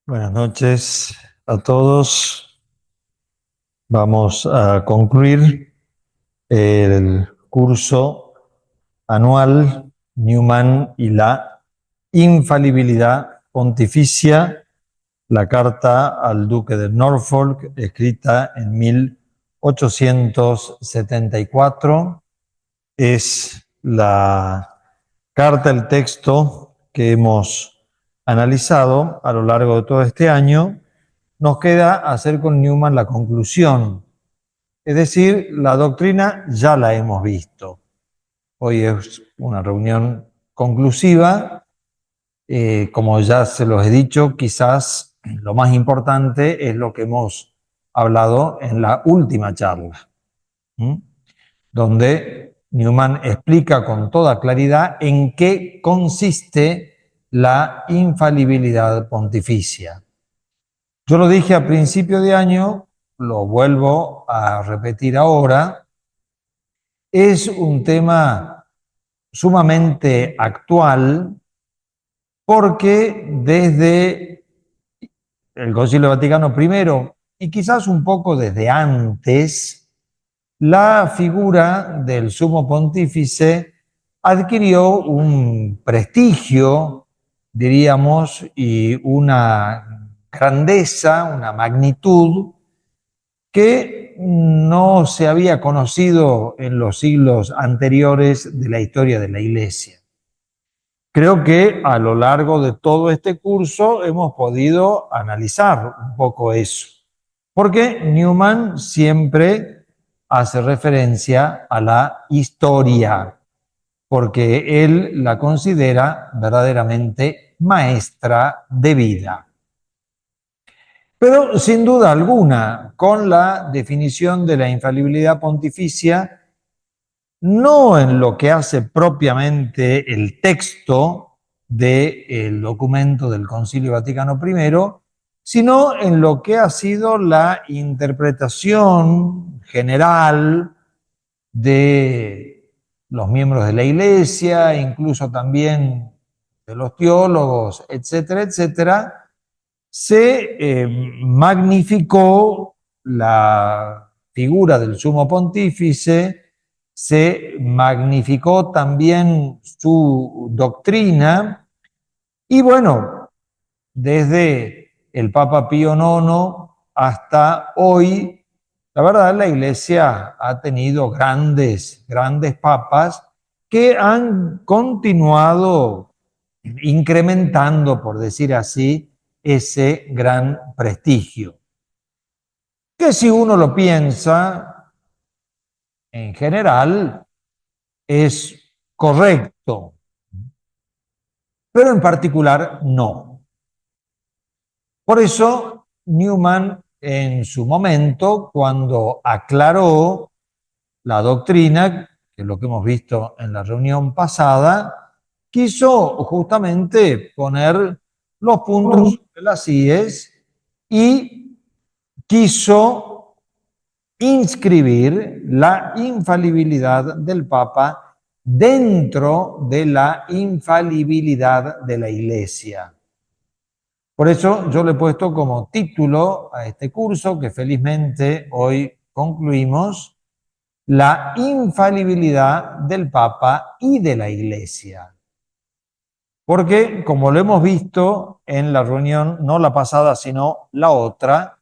Buenas noches a todos. Vamos a concluir el curso anual Newman y la infalibilidad pontificia, la carta al duque de Norfolk, escrita en 1874. Es la carta, el texto que hemos analizado a lo largo de todo este año. Nos queda hacer con Newman la conclusión, es decir, la doctrina ya la hemos visto. Hoy es una reunión conclusiva. Como ya se los he dicho, quizás lo más importante es lo que hemos hablado en la última charla, donde Newman explica con toda claridad en qué consiste la infalibilidad pontificia. Yo lo dije a principio de año, lo vuelvo a repetir ahora. Es un tema sumamente actual porque desde el Concilio Vaticano I y quizás un poco desde antes, la figura del sumo pontífice adquirió un prestigio, diríamos, y una grandeza, una magnitud que no se había conocido en los siglos anteriores de la historia de la Iglesia. Creo que a lo largo de todo este curso hemos podido analizar un poco eso, porque Newman siempre hace referencia a la historia, porque él la considera verdaderamente maestra de vida. Pero sin duda alguna, con la definición de la infalibilidad pontificia, no en lo que hace propiamente el texto del documento del Concilio Vaticano I, sino en lo que ha sido la interpretación general de los miembros de la Iglesia, incluso también de los teólogos, etcétera, etcétera. Se magnificó la figura del sumo pontífice, se magnificó también su doctrina y bueno, desde el Papa Pío IX hasta hoy, la verdad la Iglesia ha tenido grandes papas que han continuado incrementando, por decir así, ese gran prestigio. Que si uno lo piensa, en general, es correcto, pero en particular no. Por eso, Newman, en su momento, cuando aclaró la doctrina, que es lo que hemos visto en la reunión pasada, quiso justamente poner los puntos sobre las IES y quiso inscribir la infalibilidad del Papa dentro de la infalibilidad de la Iglesia. Por eso yo le he puesto como título a este curso, que felizmente hoy concluimos, la infalibilidad del Papa y de la Iglesia. Porque, como lo hemos visto en la reunión, no la pasada, sino la otra,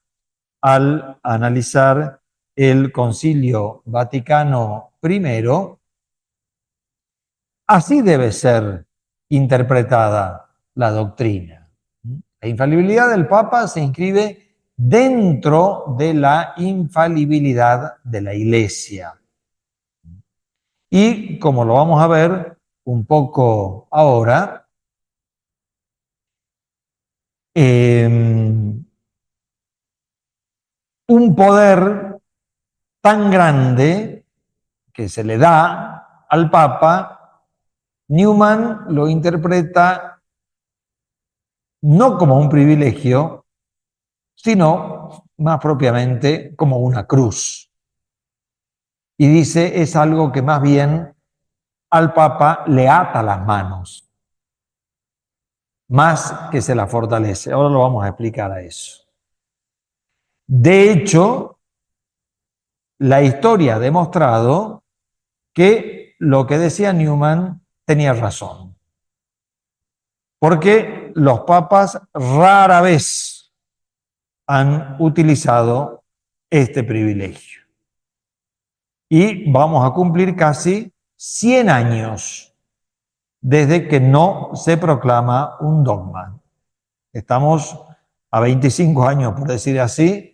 al analizar el Concilio Vaticano I, así debe ser interpretada la doctrina. La infalibilidad del Papa se inscribe dentro de la infalibilidad de la Iglesia. Y como lo vamos a ver un poco ahora, un poder tan grande que se le da al Papa, Newman lo interpreta no como un privilegio, sino más propiamente como una cruz. Y dice, es algo que más bien al Papa le ata las manos. más que se la fortalece. Ahora lo vamos a explicar a eso. De hecho, la historia ha demostrado que lo que decía Newman tenía razón, porque los papas rara vez han utilizado este privilegio. Y vamos a cumplir casi 100 años desde que no se proclama un dogma. Estamos a 25 años, por decir así,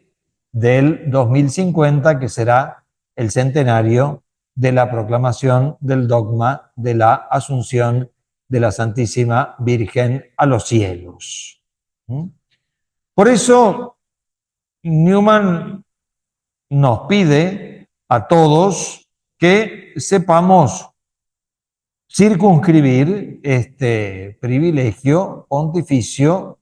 del 2050, que será el centenario de la proclamación del dogma de la Asunción de la Santísima Virgen a los cielos. Por eso, Newman nos pide a todos que sepamos circunscribir este privilegio pontificio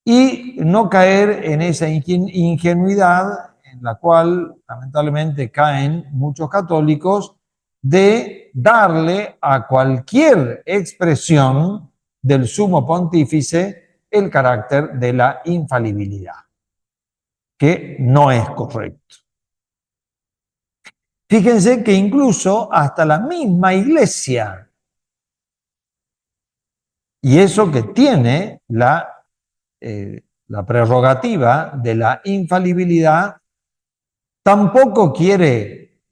y no caer en esa ingenuidad en la cual lamentablemente caen muchos católicos de darle a cualquier expresión del sumo pontífice el carácter de la infalibilidad, que no es correcto. Fíjense que incluso hasta la misma Iglesia, y eso que tiene la prerrogativa de la infalibilidad, tampoco quiere,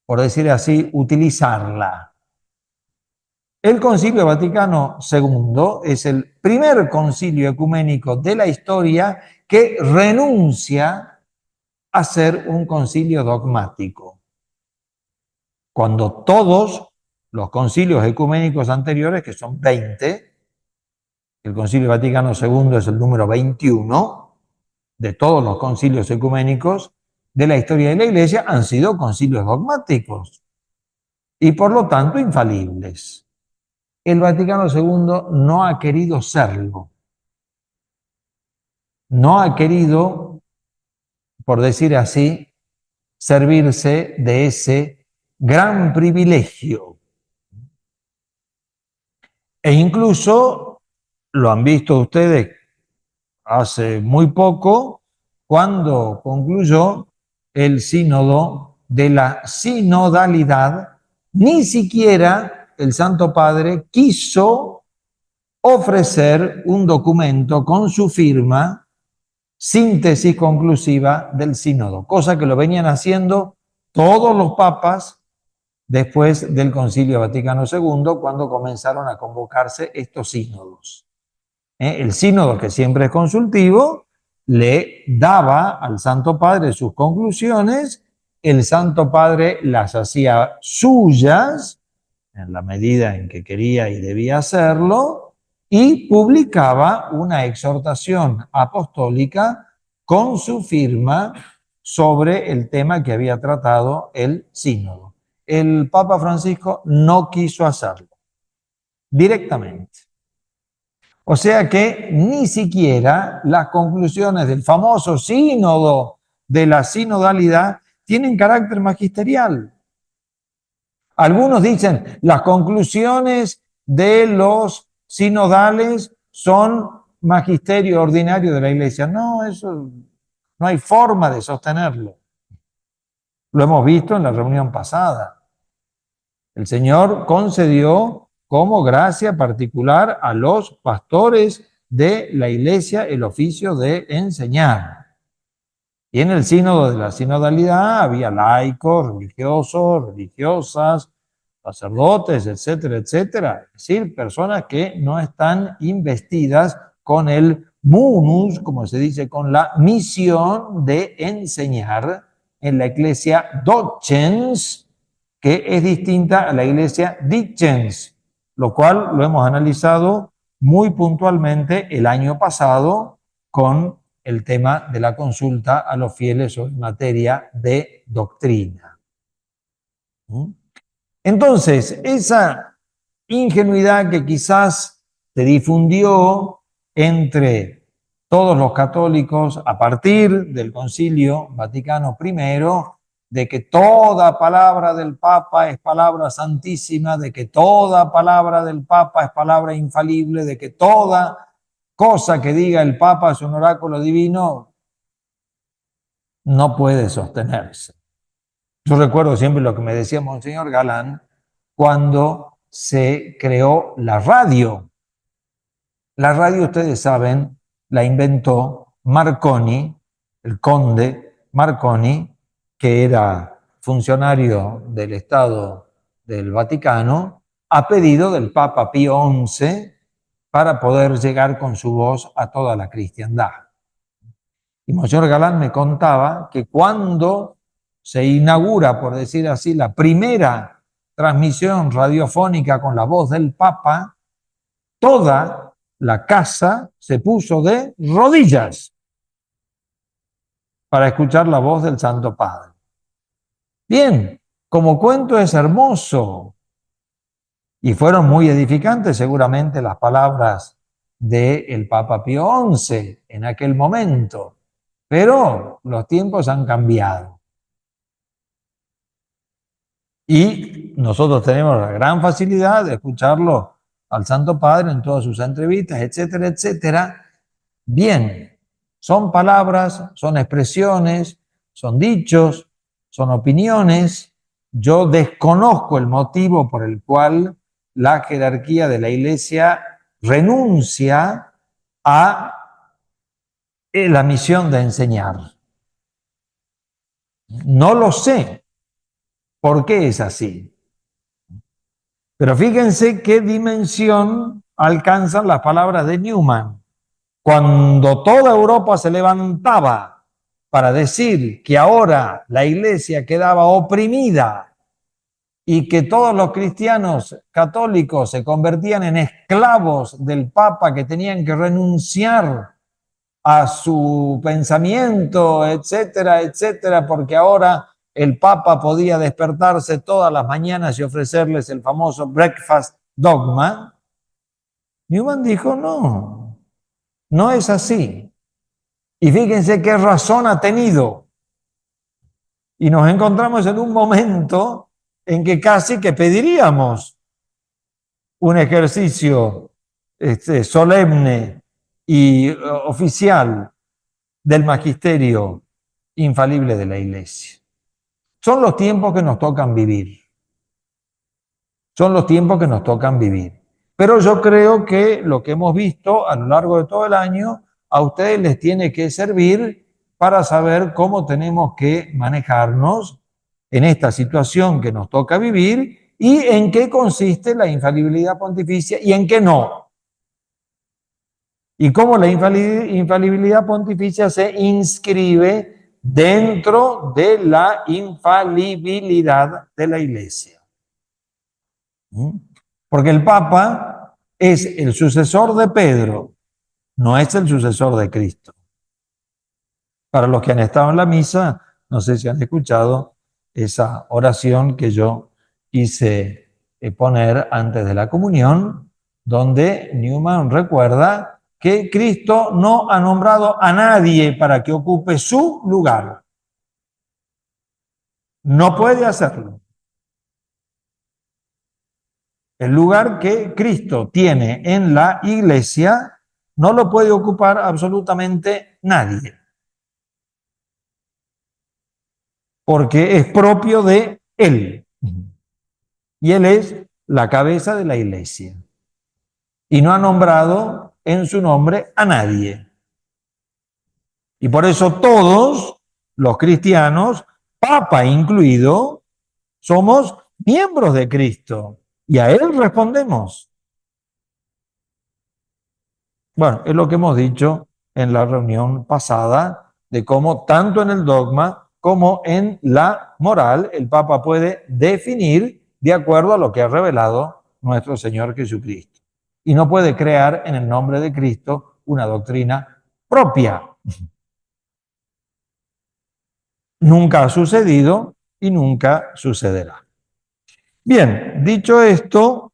por decir así, utilizarla. El Concilio Vaticano II es el primer concilio ecuménico de la historia que renuncia a ser un concilio dogmático, cuando todos los concilios ecuménicos anteriores, que son 20, el Concilio Vaticano II es el número 21 de todos los concilios ecuménicos de la historia de la Iglesia, han sido concilios dogmáticos y por lo tanto infalibles. El Vaticano II no ha querido serlo. No ha querido, por decir así, servirse de ese gran privilegio. E incluso lo han visto ustedes hace muy poco, cuando concluyó el sínodo de la sinodalidad, ni siquiera el Santo Padre quiso ofrecer un documento con su firma, síntesis conclusiva del sínodo, cosa que lo venían haciendo todos los papas después del Concilio Vaticano II, cuando comenzaron a convocarse estos sínodos. El sínodo, que siempre es consultivo, le daba al Santo Padre sus conclusiones, el Santo Padre las hacía suyas, en la medida en que quería y debía hacerlo, y publicaba una exhortación apostólica con su firma sobre el tema que había tratado el sínodo. El Papa Francisco no quiso hacerlo directamente. O sea que ni siquiera las conclusiones del famoso sínodo de la sinodalidad tienen carácter magisterial. Algunos dicen, las conclusiones de los sinodales son magisterio ordinario de la Iglesia. No, eso no hay forma de sostenerlo. Lo hemos visto en la reunión pasada. El Señor concedió como gracia particular a los pastores de la Iglesia el oficio de enseñar. Y en el sínodo de la sinodalidad había laicos, religiosos, religiosas, sacerdotes, etcétera, etcétera. Es decir, personas que no están investidas con el munus, como se dice, con la misión de enseñar en la Iglesia docens, que es distinta a la Iglesia dicens, lo cual lo hemos analizado muy puntualmente el año pasado con el tema de la consulta a los fieles sobre materia de doctrina. Entonces, esa ingenuidad que quizás se difundió entre todos los católicos a partir del Concilio Vaticano I, de que toda palabra del Papa es palabra santísima, de que toda palabra del Papa es palabra infalible, de que toda cosa que diga el Papa es un oráculo divino, no puede sostenerse. Yo recuerdo siempre lo que me decía Monseñor Galán cuando se creó la radio. La radio, ustedes saben, la inventó Marconi, el conde Marconi, que era funcionario del Estado del Vaticano, a pedido del Papa Pío XI para poder llegar con su voz a toda la cristiandad. Y Monseñor Galán me contaba que cuando se inaugura, por decir así, la primera transmisión radiofónica con la voz del Papa, toda la casa se puso de rodillas para escuchar la voz del Santo Padre. Bien, como cuento es hermoso y fueron muy edificantes seguramente las palabras del Papa Pío XI en aquel momento, pero los tiempos han cambiado. Y nosotros tenemos la gran facilidad de escucharlo al Santo Padre en todas sus entrevistas, etcétera, etcétera. Bien, son palabras, son expresiones, son dichos, son opiniones. Yo desconozco el motivo por el cual la jerarquía de la Iglesia renuncia a la misión de enseñar. No lo sé por qué es así. Pero fíjense qué dimensión alcanzan las palabras de Newman. Cuando toda Europa se levantaba para decir que ahora la Iglesia quedaba oprimida y que todos los cristianos católicos se convertían en esclavos del Papa, que tenían que renunciar a su pensamiento, etcétera, etcétera, porque ahora el Papa podía despertarse todas las mañanas y ofrecerles el famoso breakfast dogma. Newman dijo, no, no es así. Y fíjense qué razón ha tenido. Y nos encontramos en un momento en que casi que pediríamos un ejercicio solemne y oficial del magisterio infalible de la Iglesia. Son los tiempos que nos tocan vivir. Son los tiempos que nos tocan vivir. Pero yo creo que lo que hemos visto a lo largo de todo el año a ustedes les tiene que servir para saber cómo tenemos que manejarnos en esta situación que nos toca vivir y en qué consiste la infalibilidad pontificia y en qué no. Y cómo la infalibilidad pontificia se inscribe dentro de la infalibilidad de la Iglesia. Porque el Papa es el sucesor de Pedro, no es el sucesor de Cristo. Para los que han estado en la misa, no sé si han escuchado esa oración que yo quise poner antes de la comunión, donde Newman recuerda que Cristo no ha nombrado a nadie para que ocupe su lugar. No puede hacerlo. El lugar que Cristo tiene en la Iglesia no lo puede ocupar absolutamente nadie, porque es propio de Él. Y Él es la cabeza de la Iglesia. Y no ha nombrado en su nombre a nadie. Y por eso todos los cristianos, Papa incluido, somos miembros de Cristo. Y a Él respondemos. Bueno, es lo que hemos dicho en la reunión pasada, de cómo tanto en el dogma como en la moral el Papa puede definir de acuerdo a lo que ha revelado nuestro Señor Jesucristo. Y no puede crear en el nombre de Cristo una doctrina propia. Nunca ha sucedido y nunca sucederá. Bien, dicho esto,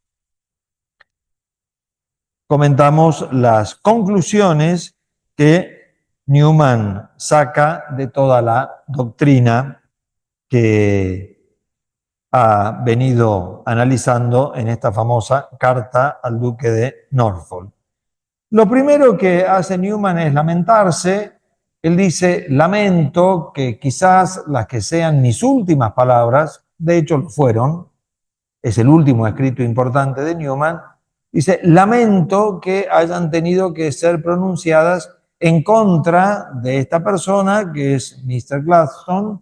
comentamos las conclusiones que Newman saca de toda la doctrina que ha venido analizando en esta famosa carta al duque de Norfolk. Lo primero que hace Newman es lamentarse. Él dice, lamento que quizás las que sean mis últimas palabras, de hecho lo fueron, es el último escrito importante de Newman, dice, lamento que hayan tenido que ser pronunciadas en contra de esta persona que es Mr. Gladstone,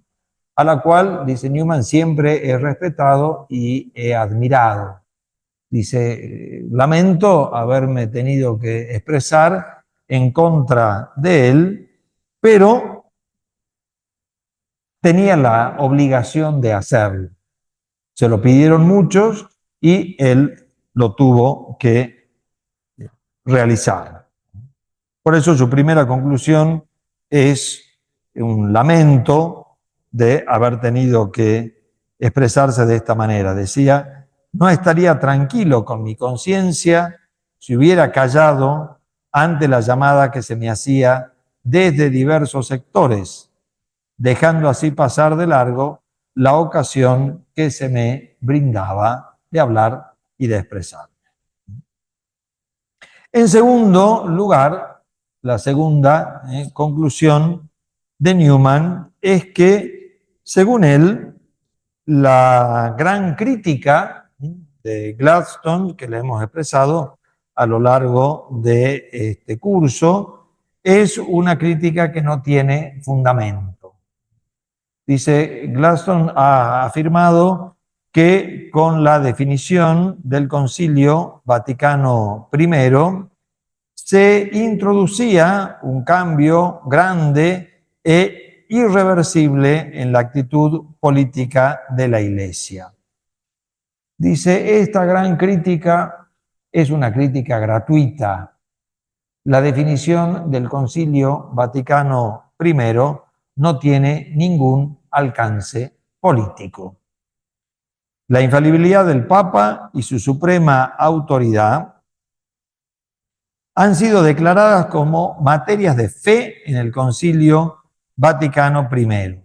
a la cual, dice Newman, siempre he respetado y he admirado. Dice, lamento haberme tenido que expresar en contra de él, pero tenía la obligación de hacerlo. Se lo pidieron muchos y él lo tuvo que realizar. Por eso su primera conclusión es un lamento de haber tenido que expresarse de esta manera. Decía, no estaría tranquilo con mi conciencia si hubiera callado ante la llamada que se me hacía desde diversos sectores, dejando así pasar de largo la ocasión que se me brindaba de hablar y de expresar. En segundo lugar, la segunda conclusión de Newman es que, según él, la gran crítica de Gladstone que le hemos expresado a lo largo de este curso es una crítica que no tiene fundamento. Dice, Gladstone ha afirmado que con la definición del Concilio Vaticano I se introducía un cambio grande e irreversible en la actitud política de la Iglesia. Dice, esta gran crítica es una crítica gratuita. La definición del Concilio Vaticano I no tiene ningún alcance político. La infalibilidad del Papa y su suprema autoridad han sido declaradas como materias de fe en el Concilio Vaticano I.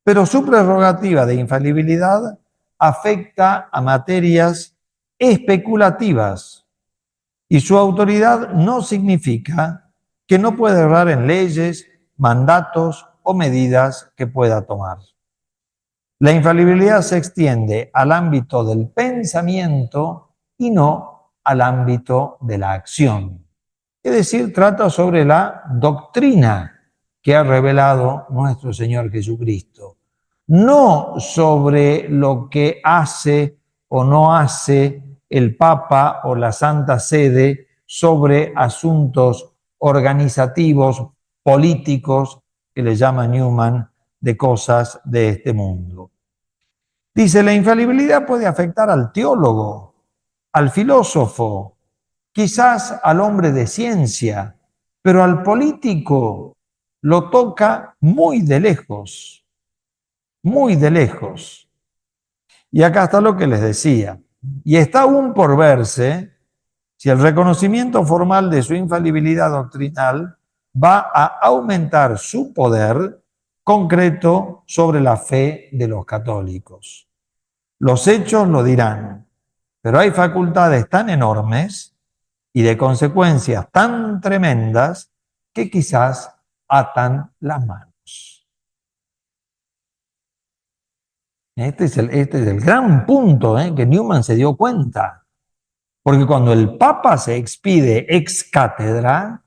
Pero su prerrogativa de infalibilidad afecta a materias especulativas y su autoridad no significa que no pueda errar en leyes, mandatos o medidas que pueda tomar. La infalibilidad se extiende al ámbito del pensamiento y no al ámbito de la acción. Es decir, trata sobre la doctrina que ha revelado nuestro Señor Jesucristo, no sobre lo que hace o no hace el Papa o la Santa Sede sobre asuntos organizativos, políticos, que le llama Newman, de cosas de este mundo. Dice, la infalibilidad puede afectar al teólogo, al filósofo, quizás al hombre de ciencia, pero al político lo toca muy de lejos, muy de lejos. Y acá está lo que les decía. Y está aún por verse si el reconocimiento formal de su infalibilidad doctrinal va a aumentar su poder concreto sobre la fe de los católicos. Los hechos lo dirán, pero hay facultades tan enormes y de consecuencias tan tremendas que quizás atan las manos. Este es el gran punto que Newman se dio cuenta, porque cuando el Papa se expide ex cátedra,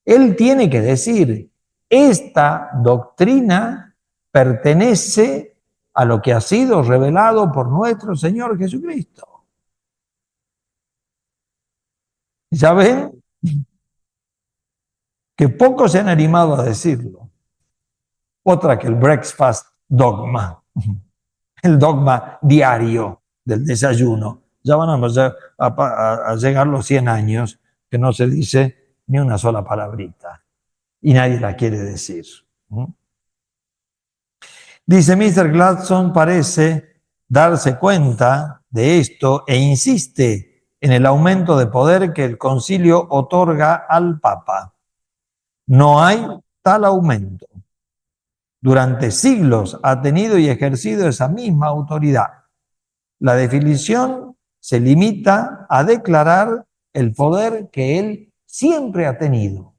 él tiene que decir, esta doctrina pertenece a lo que ha sido revelado por nuestro Señor Jesucristo. ¿Ya ven? Que pocos se han animado a decirlo. Otra que el breakfast dogma, el dogma diario del desayuno. Ya van a llegar los 100 años que no se dice ni una sola palabrita y nadie la quiere decir. Dice, Mr. Gladstone parece darse cuenta de esto e insiste en el aumento de poder que el concilio otorga al Papa. No hay tal aumento. Durante siglos ha tenido y ejercido esa misma autoridad. La definición se limita a declarar el poder que él siempre ha tenido.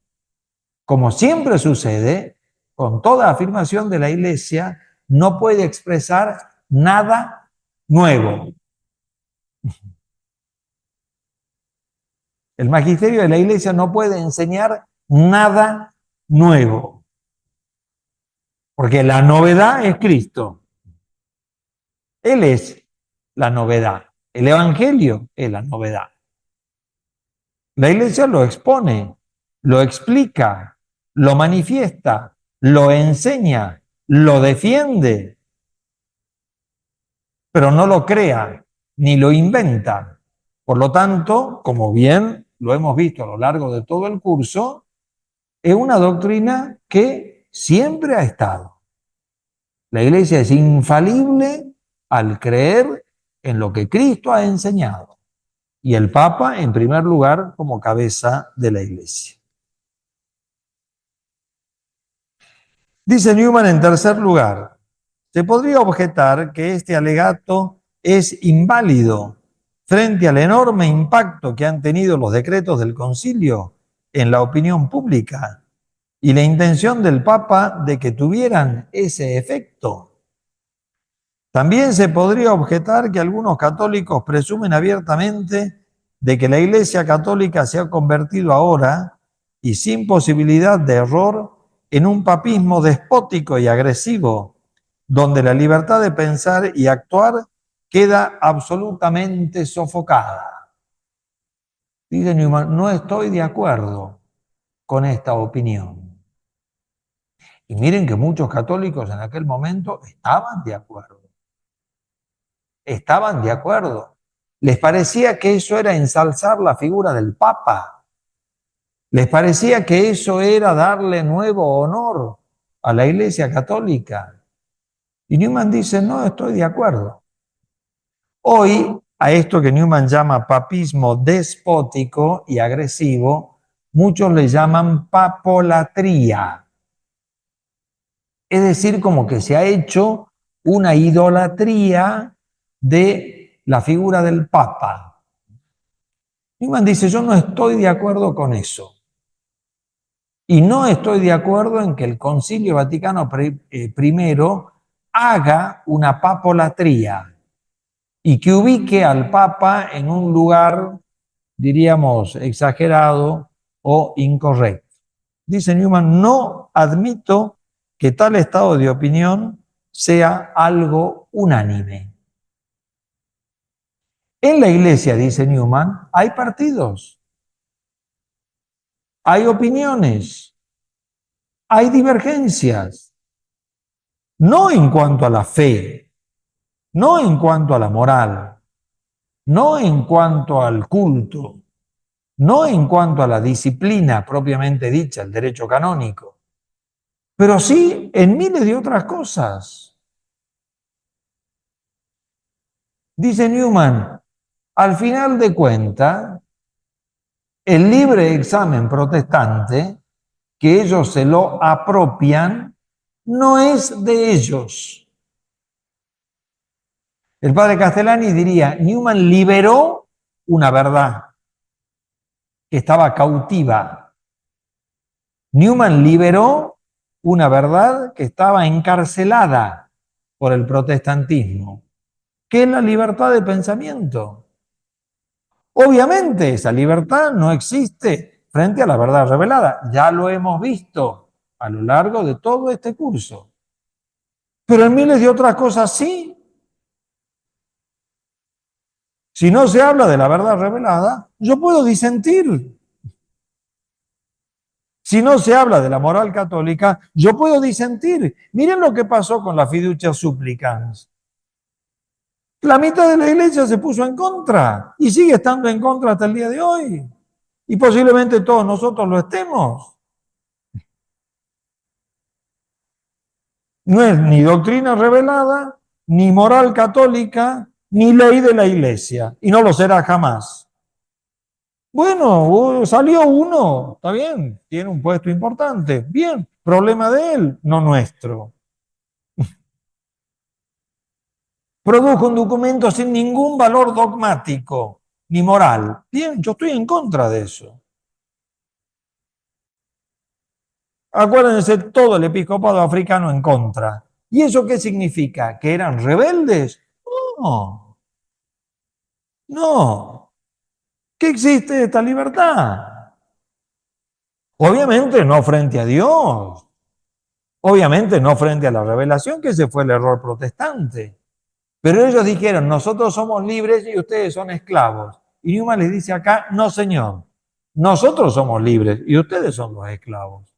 Como siempre sucede, con toda afirmación de la Iglesia, no puede expresar nada nuevo. El magisterio de la Iglesia no puede enseñar nada nuevo, porque la novedad es Cristo. Él es la novedad. El Evangelio es la novedad. La Iglesia lo expone, lo explica, lo manifiesta, lo enseña, lo defiende, pero no lo crea ni lo inventa. Por lo tanto, como bien lo hemos visto a lo largo de todo el curso, es una doctrina que siempre ha estado. La Iglesia es infalible al creer en lo que Cristo ha enseñado. Y el Papa, en primer lugar, como cabeza de la Iglesia. Dice Newman en tercer lugar, se podría objetar que este alegato es inválido frente al enorme impacto que han tenido los decretos del concilio en la opinión pública y la intención del Papa de que tuvieran ese efecto. También se podría objetar que algunos católicos presumen abiertamente de que la Iglesia Católica se ha convertido ahora, y sin posibilidad de error, en un papismo despótico y agresivo, donde la libertad de pensar y actuar queda absolutamente sofocada. Dice Newman, no estoy de acuerdo con esta opinión. Y miren que muchos católicos en aquel momento estaban de acuerdo. Estaban de acuerdo. Les parecía que eso era ensalzar la figura del Papa. Les parecía que eso era darle nuevo honor a la Iglesia Católica. Y Newman dice, no estoy de acuerdo. Hoy, a esto que Newman llama papismo despótico y agresivo, muchos le llaman papolatría. Es decir, como que se ha hecho una idolatría de la figura del Papa. Newman dice, yo no estoy de acuerdo con eso. Y no estoy de acuerdo en que el Concilio Vaticano I haga una papolatría y que ubique al Papa en un lugar, diríamos, exagerado o incorrecto. Dice Newman, no admito que tal estado de opinión sea algo unánime. En la Iglesia, dice Newman, hay partidos, hay opiniones, hay divergencias, no en cuanto a la fe, no en cuanto a la moral, no en cuanto al culto, no en cuanto a la disciplina propiamente dicha, el derecho canónico, pero sí en miles de otras cosas. Dice Newman, al final de cuentas, el libre examen protestante, que ellos se lo apropian, no es de ellos. El padre Castellani diría, Newman liberó una verdad que estaba cautiva. Newman liberó una verdad que estaba encarcelada por el protestantismo, que es la libertad de pensamiento. Obviamente esa libertad no existe frente a la verdad revelada. Ya lo hemos visto a lo largo de todo este curso. Pero en miles de otras cosas sí. Si no se habla de la verdad revelada, yo puedo disentir. Si no se habla de la moral católica, yo puedo disentir. Miren lo que pasó con la fiducia supplicans. La mitad de la iglesia se puso en contra y sigue estando en contra hasta el día de hoy. Y posiblemente todos nosotros lo estemos. No es ni doctrina revelada, ni moral católica, ni ley de la iglesia. Y no lo será jamás. Bueno, salió uno, está bien, tiene un puesto importante. Bien, problema de él, no nuestro. Produjo un documento sin ningún valor dogmático ni moral. Bien, yo estoy en contra de eso. Acuérdense, todo el episcopado africano en contra. ¿Y eso qué significa? ¿Que eran rebeldes? No, no. ¿Qué existe esta libertad? Obviamente no frente a Dios. Obviamente no frente a la revelación, que ese fue el error protestante. Pero ellos dijeron, nosotros somos libres y ustedes son esclavos. Y Newman les dice acá, no señor, nosotros somos libres y ustedes son los esclavos.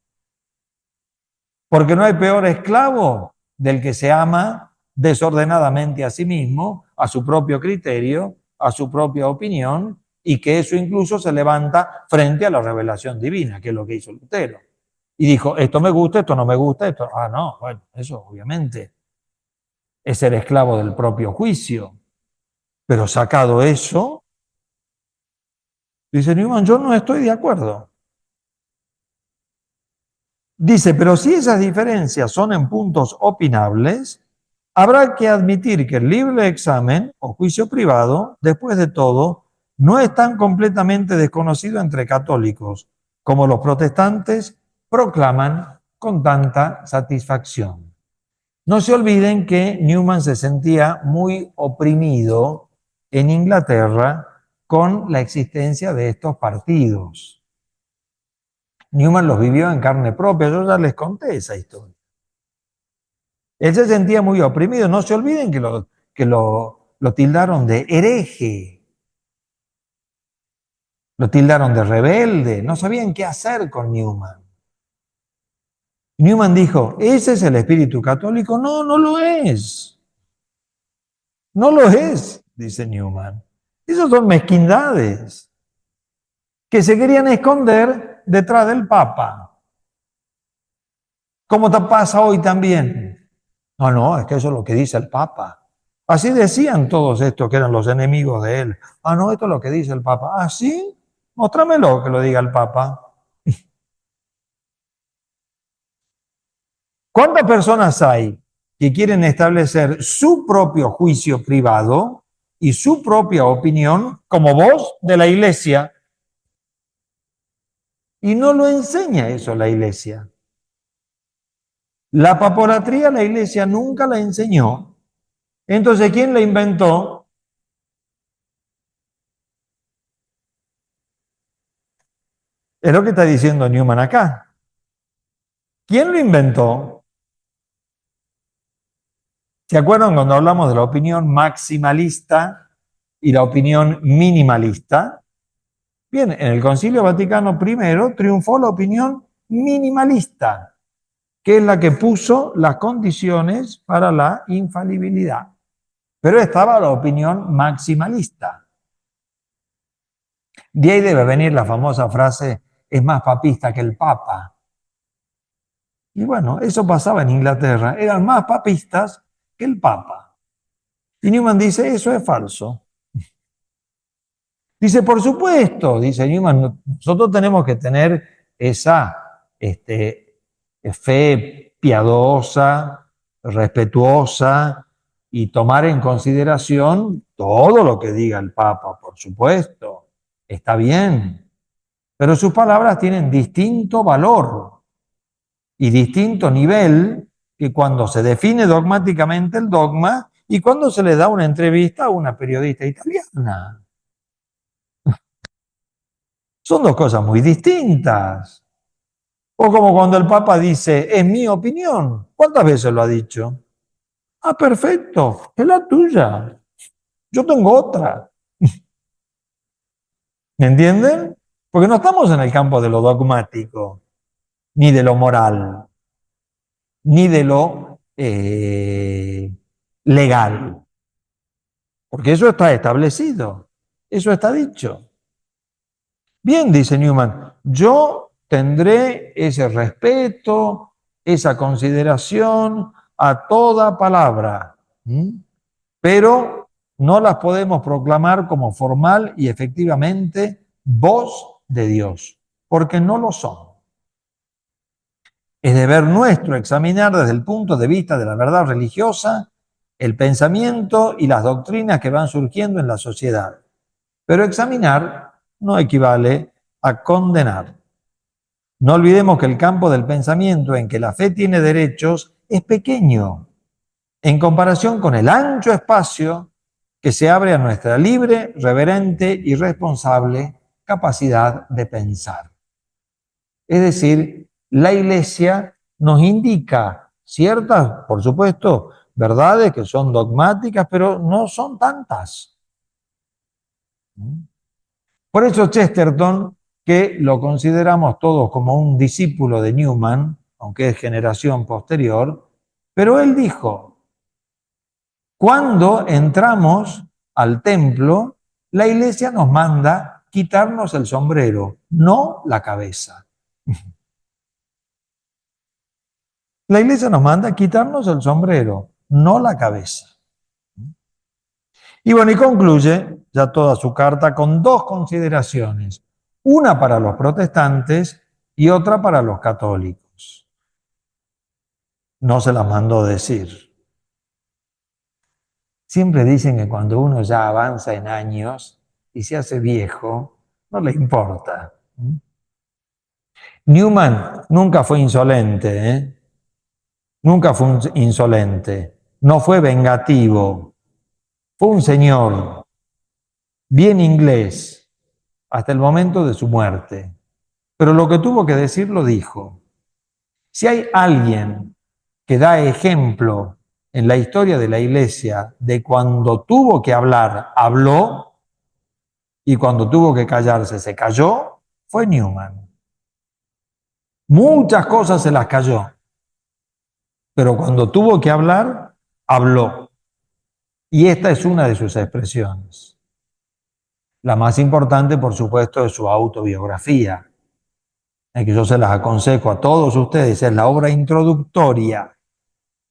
Porque no hay peor esclavo del que se ama desordenadamente a sí mismo, a su propio criterio, a su propia opinión, y que eso incluso se levanta frente a la revelación divina, que es lo que hizo Lutero. Y dijo, esto me gusta, esto no me gusta, esto... Ah, no, bueno, eso obviamente es ser esclavo del propio juicio. Pero sacado eso, dice Newman, yo no estoy de acuerdo. Dice, pero si esas diferencias son en puntos opinables, habrá que admitir que el libre examen o juicio privado, después de todo, no es tan completamente desconocido entre católicos como los protestantes proclaman con tanta satisfacción. No se olviden que Newman se sentía muy oprimido en Inglaterra con la existencia de estos partidos. Newman los vivió en carne propia, yo ya les conté esa historia. Él se sentía muy oprimido, no se olviden que lo tildaron de hereje, lo tildaron de rebelde, no sabían qué hacer con Newman. Newman dijo, ¿ese es el espíritu católico? No, no lo es. No lo es, dice Newman. Esas son mezquindades que se querían esconder detrás del Papa. Como te pasa hoy también. No, no, es que eso es lo que dice el Papa. Así decían todos estos que eran los enemigos de él. Ah, no, esto es lo que dice el Papa. ¿Ah, sí? Mostrámelo que lo diga el Papa. ¿Cuántas personas hay que quieren establecer su propio juicio privado y su propia opinión como voz de la iglesia? Y no lo enseña eso la iglesia. La papolatría la iglesia nunca la enseñó. Entonces, ¿quién la inventó? Es lo que está diciendo Newman acá. ¿Quién lo inventó? ¿Se acuerdan cuando hablamos de la opinión maximalista y la opinión minimalista? Bien, en el Concilio Vaticano I triunfó la opinión minimalista, que es la que puso las condiciones para la infalibilidad. Pero estaba la opinión maximalista. De ahí debe venir la famosa frase, es más papista que el Papa. Y bueno, eso pasaba en Inglaterra, eran más papistas que el Papa. Y Newman dice, eso es falso. Dice, por supuesto, dice Newman, nosotros tenemos que tener esa fe piadosa, respetuosa y tomar en consideración todo lo que diga el Papa, por supuesto. Está bien, pero sus palabras tienen distinto valor y distinto nivel que cuando se define dogmáticamente el dogma y cuando se le da una entrevista a una periodista italiana. Son dos cosas muy distintas. O como cuando el Papa dice, es mi opinión. ¿Cuántas veces lo ha dicho? Ah, perfecto, es la tuya. Yo tengo otra. ¿Me entienden? Porque no estamos en el campo de lo dogmático, ni de lo moral, ni de lo legal. Porque eso está establecido, eso está dicho. Bien, dice Newman, yo tendré ese respeto, esa consideración a toda palabra, pero no las podemos proclamar como formal y efectivamente voz de Dios, porque no lo son. Es deber nuestro examinar desde el punto de vista de la verdad religiosa el pensamiento y las doctrinas que van surgiendo en la sociedad. Pero examinar no equivale a condenar. No olvidemos que el campo del pensamiento en que la fe tiene derechos es pequeño en comparación con el ancho espacio que se abre a nuestra libre, reverente y responsable capacidad de pensar. Es decir, la Iglesia nos indica ciertas, por supuesto, verdades que son dogmáticas, pero no son tantas. Por eso Chesterton, que lo consideramos todos como un discípulo de Newman, aunque es generación posterior, pero él dijo, cuando entramos al templo, la Iglesia nos manda quitarnos el sombrero, no la cabeza. La Iglesia nos manda quitarnos el sombrero, no la cabeza. Y bueno, y concluye ya toda su carta con dos consideraciones, una para los protestantes y otra para los católicos. No se las mandó decir. Siempre dicen que cuando uno ya avanza en años y se hace viejo, no le importa. Newman nunca fue insolente, ¿eh? Nunca fue insolente, no fue vengativo, fue un señor bien inglés hasta el momento de su muerte. Pero lo que tuvo que decir lo dijo. Si hay alguien que da ejemplo en la historia de la Iglesia de cuando tuvo que hablar, habló, y cuando tuvo que callarse, se calló, fue Newman. Muchas cosas se las cayó, pero cuando tuvo que hablar, habló. Y esta es una de sus expresiones. La más importante, por supuesto, es su autobiografía, que yo se las aconsejo a todos ustedes, es la obra introductoria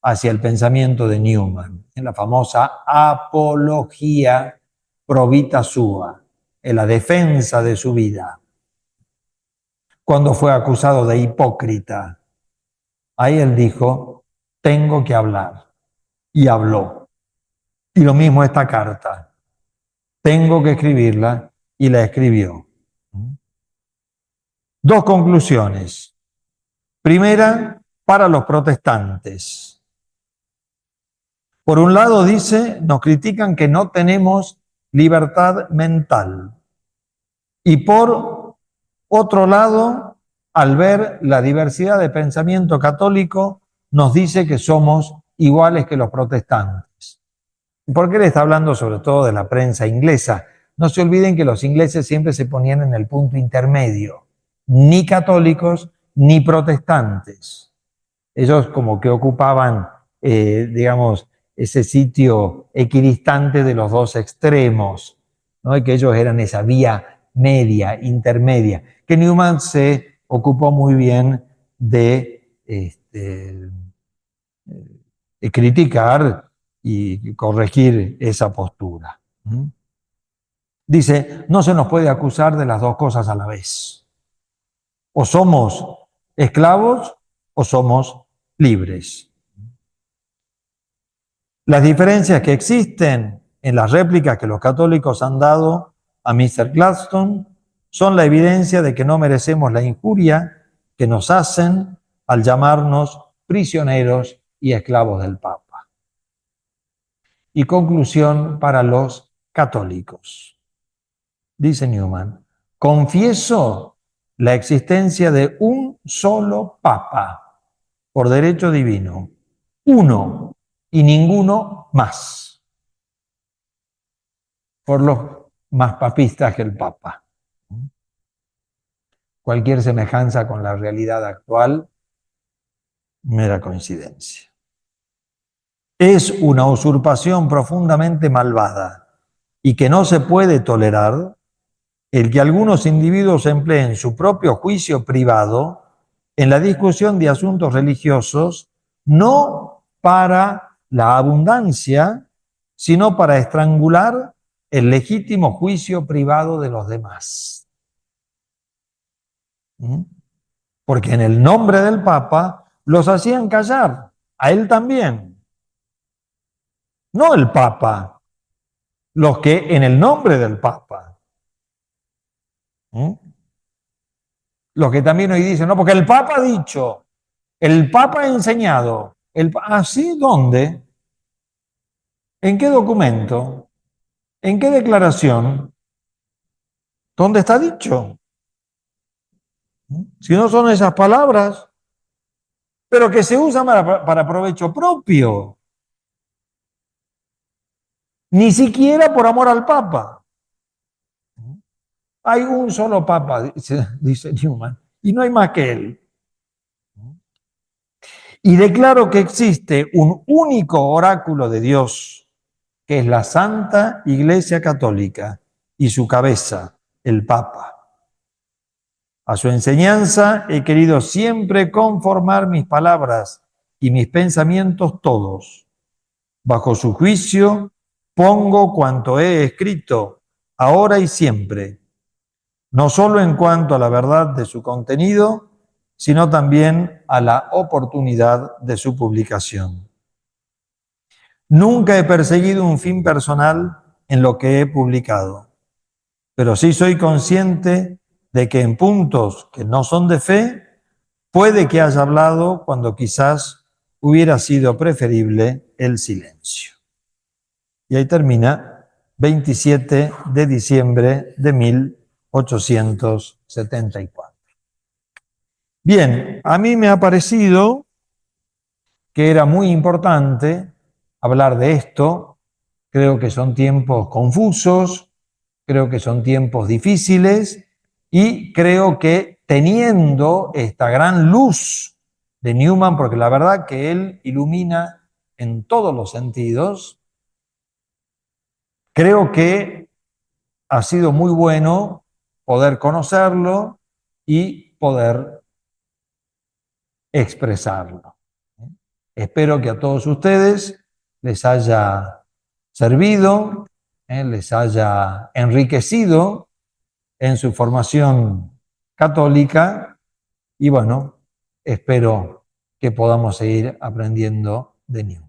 hacia el pensamiento de Newman, en la famosa Apología pro vita sua, en la defensa de su vida. Cuando fue acusado de hipócrita, ahí él dijo, tengo que hablar, y habló. Y lo mismo esta carta, tengo que escribirla, y la escribió. Dos conclusiones. Primera, para los protestantes. Por un lado dice, nos critican que no tenemos libertad mental. Y por otro lado, al ver la diversidad de pensamiento católico, nos dice que somos iguales que los protestantes. ¿Por qué le está hablando sobre todo de la prensa inglesa? No se olviden que los ingleses siempre se ponían en el punto intermedio, ni católicos ni protestantes. Ellos como que ocupaban, digamos, ese sitio equidistante de los dos extremos, ¿no? Y que ellos eran esa vía media, intermedia, que Newman se ocupó muy bien de criticar y corregir esa postura. Dice, no se nos puede acusar de las dos cosas a la vez. O somos esclavos o somos libres. Las diferencias que existen en las réplicas que los católicos han dado a Mr. Gladstone son la evidencia de que no merecemos la injuria que nos hacen al llamarnos prisioneros y esclavos del Papa. Y conclusión para los católicos. Dice Newman, confieso la existencia de un solo Papa por derecho divino, uno y ninguno más, por los más papistas que el Papa. Cualquier semejanza con la realidad actual, mera coincidencia. Es una usurpación profundamente malvada y que no se puede tolerar el que algunos individuos empleen su propio juicio privado en la discusión de asuntos religiosos, no para la abundancia, sino para estrangular el legítimo juicio privado de los demás. Porque en el nombre del Papa los hacían callar, a él también. No el Papa, los que en el nombre del Papa. Los que también hoy dicen, no, porque el Papa ha dicho, el Papa ha enseñado. ¿Sí? ¿Dónde? ¿En qué documento? ¿En qué declaración? ¿Dónde está dicho? Si no son esas palabras, pero que se usan para provecho propio, ni siquiera por amor al Papa. Hay un solo Papa, dice Newman, y no hay más que él. Y declaro que existe un único oráculo de Dios, que es la Santa Iglesia Católica y su cabeza, el Papa. A su enseñanza he querido siempre conformar mis palabras y mis pensamientos todos. Bajo su juicio pongo cuanto he escrito, ahora y siempre, no solo en cuanto a la verdad de su contenido, sino también a la oportunidad de su publicación. Nunca he perseguido un fin personal en lo que he publicado, pero sí soy consciente de que en puntos que no son de fe, puede que haya hablado cuando quizás hubiera sido preferible el silencio. Y ahí termina 27 de diciembre de 1874. Bien, a mí me ha parecido que era muy importante hablar de esto. Creo que son tiempos confusos, creo que son tiempos difíciles y creo que teniendo esta gran luz de Newman, porque la verdad que él ilumina en todos los sentidos, creo que ha sido muy bueno poder conocerlo y poder expresarlo. Espero que a todos ustedes les haya servido, les haya enriquecido en su formación católica y bueno, espero que podamos seguir aprendiendo de Newman.